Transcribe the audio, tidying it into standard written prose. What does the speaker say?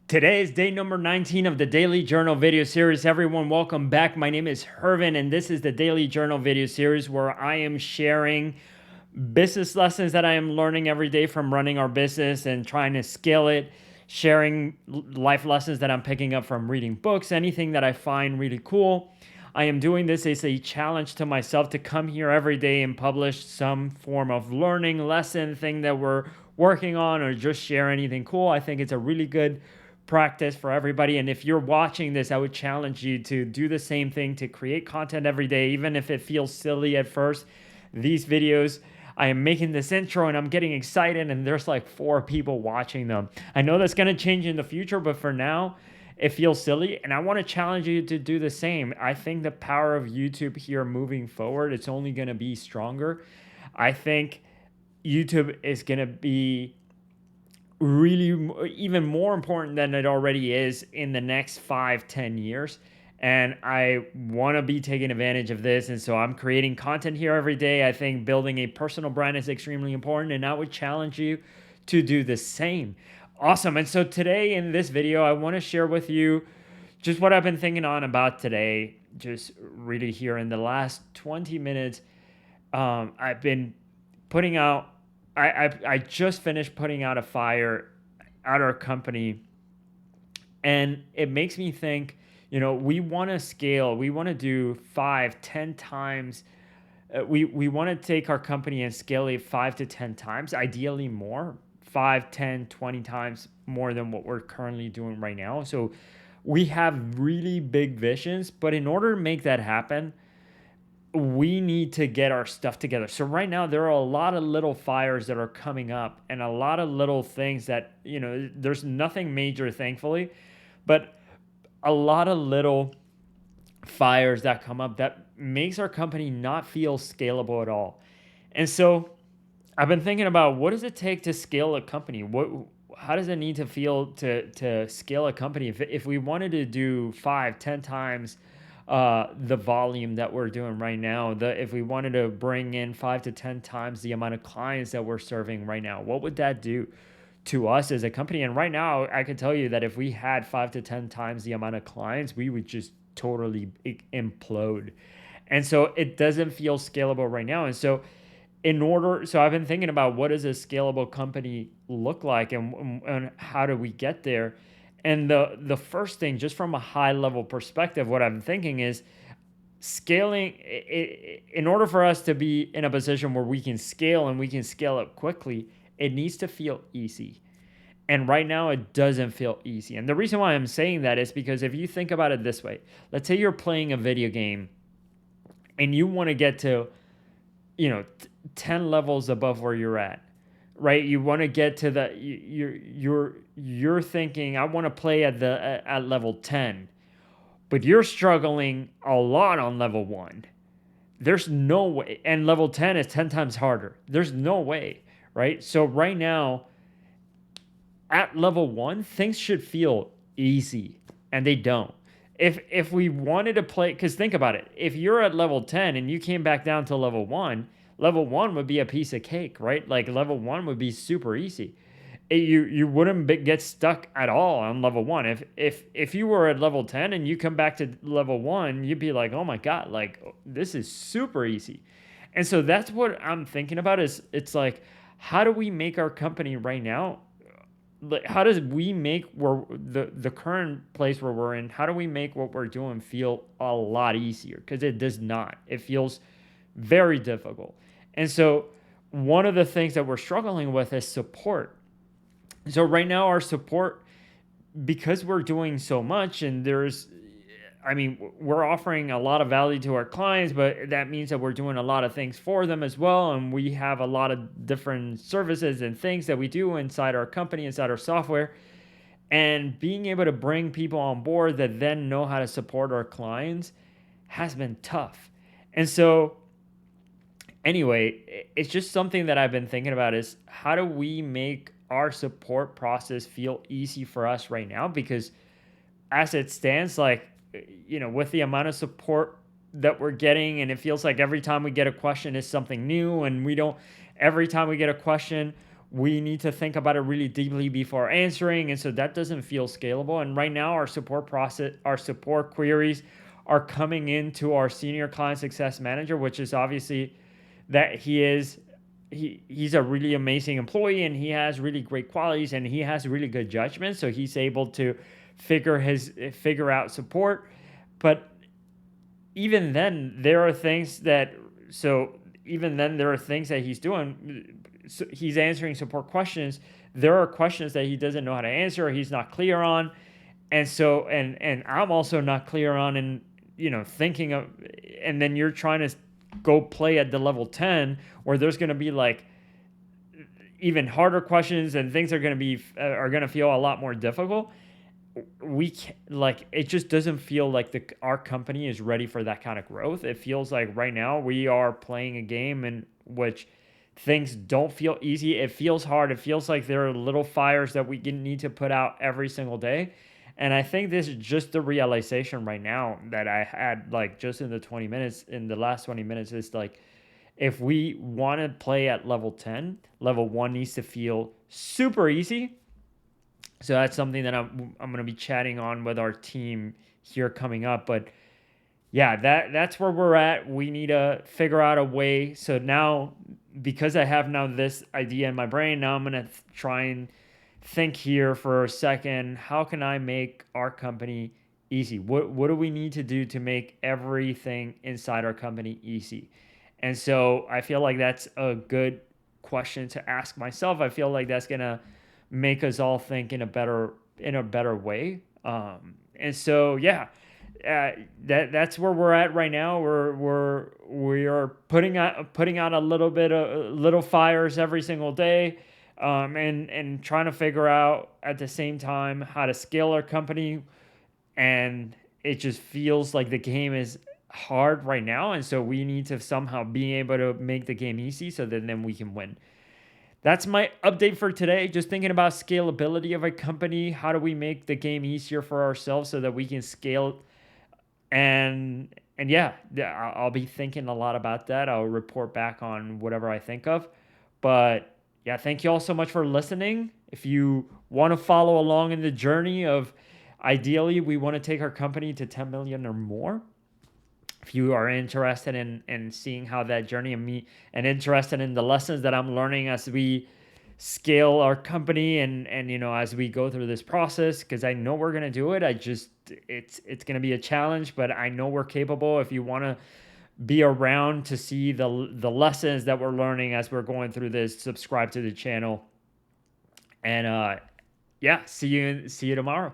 Today is day number 19 of the Daily Journal video series. Everyone, welcome back. My name is Hervin, and this is the Daily Journal video series where I am sharing business lessons that I am learning every day from running our business and trying to scale it, sharing life lessons that I'm picking up from reading books, anything that I find really cool. I am doing this as a challenge to myself to come here every day and publish some form of learning lesson thing that we're working on, or just share anything cool. I think it's a really good practice for everybody. And if you're watching this, I would challenge you to do the same thing, to create content every day, even if it feels silly at first. These videos, I am making this intro and I'm getting excited, and there's like 4 people watching them. I know that's going to change in the future, but for now, it feels silly, and I want to challenge you to do the same. I think the power of YouTube here moving forward, it's only going to be stronger. I think YouTube is going to be really even more important than it already is in the next 5-10 years, and I want to be taking advantage of this. And so I'm creating content here every day. I think building a personal brand is extremely important, and I would challenge you to do the same. Awesome. And so today in this video, I want to share with you just what I've been thinking on about today, just really here in the last 20 minutes. I've been putting out, I just finished putting out a fire at our company, and it makes me think, we want to scale. We want to do 5-10 times. We want to take our company and scale it 5 to 10 times, ideally more, 5, 10, 20 times more than what we're currently doing right now. So we have really big visions, but in order to make that happen, we need to get our stuff together. So right now there are a lot of little fires that are coming up, and a lot of little things that, there's nothing major, thankfully, but a lot of little fires that come up that makes our company not feel scalable at all. And so I've been thinking about, what does it take to scale a company? How does it need to feel to scale a company? If we wanted to do 5-10 times the volume that we're doing right now, if we wanted to bring in 5 to 10 times the amount of clients that we're serving right now, what would that do to us as a company? And right now, I can tell you that if we had 5 to 10 times the amount of clients, we would just totally implode. And so it doesn't feel scalable right now. And so I've been thinking about, what does a scalable company look like, and how do we get there? And the first thing, just from a high level perspective, what I'm thinking is scaling. In order for us to be in a position where we can scale, and we can scale up quickly, it needs to feel easy. And right now it doesn't feel easy. And the reason why I'm saying that is because if you think about it this way, let's say you're playing a video game and you want to get to, 10 levels above where you're at, right? You want to get to you're thinking, I want to play at level 10, but you're struggling a lot on level 1. There's no way. And level 10 is 10 times harder. There's no way, right? So right now at level 1, things should feel easy, and they don't. If we wanted to play, because think about it, if you're at level 10 and you came back down to level 1, level 1 would be a piece of cake, right? Like level 1 would be super easy. You wouldn't get stuck at all on level 1. If you were at level 10 and you come back to level 1, you'd be like, oh my God, like this is super easy. And so that's what I'm thinking about, is it's like, how do we make our company right now, how does we make the current place where we're in, how do we make what we're doing feel a lot easier? Because it does not. It feels very difficult. And so one of the things that we're struggling with is support. So right now our support, because we're doing so much, and we're offering a lot of value to our clients, but that means that we're doing a lot of things for them as well. And we have a lot of different services and things that we do inside our company, inside our software. And being able to bring people on board that then know how to support our clients has been tough. And so anyway, it's just something that I've been thinking about, is how do we make our support process feel easy for us right now? Because as it stands, like, with the amount of support that we're getting, and it feels like every time we get a question is something new, and every time we get a question, we need to think about it really deeply before answering. And so that doesn't feel scalable. And right now our support queries are coming into our senior client success manager, which is obviously that he's a really amazing employee, and he has really great qualities, and he has really good judgment. So he's able to figure out support. But even then there are things that he's doing. So he's answering support questions. There are questions that he doesn't know how to answer, or he's not clear on. And so and I'm also not clear on, and thinking of, and then you're trying to go play at the level 10 where there's going to be like even harder questions, and things are going to feel a lot more difficult. We can't, like, it just doesn't feel like our company is ready for that kind of growth. It feels like right now we are playing a game in which things don't feel easy. It feels hard. It feels like there are little fires that we need to put out every single day. And I think this is just the realization right now that I had, like, just in the last 20 minutes, is like, if we want to play at level 10, level 1 needs to feel super easy. So that's something that I'm going to be chatting on with our team here coming up. But yeah, that's where we're at. We need to figure out a way. So now, because I have now this idea in my brain, now I'm going to try and think here for a second. How can I make our company easy? What do we need to do to make everything inside our company easy? And so I feel like that's a good question to ask myself. I feel like that's going to make us all think in a better way. And so yeah, that's where we're at right now. We are putting out a little bit of little fires every single day, and trying to figure out at the same time how to scale our company. And it just feels like the game is hard right now, and so we need to somehow be able to make the game easy so that then we can win. That's my update for today. Just thinking about scalability of a company. How do we make the game easier for ourselves so that we can scale? And yeah, I'll be thinking a lot about that. I'll report back on whatever I think of. But yeah, thank you all so much for listening. If you want to follow along in the journey of, ideally, we want to take our company to 10 million or more. If you are interested in seeing how that journey, and interested in the lessons that I'm learning as we scale our company, and as we go through this process, because I know we're going to do it. It's going to be a challenge, but I know we're capable. If you want to be around to see the lessons that we're learning as we're going through this, subscribe to the channel. And yeah, see you tomorrow.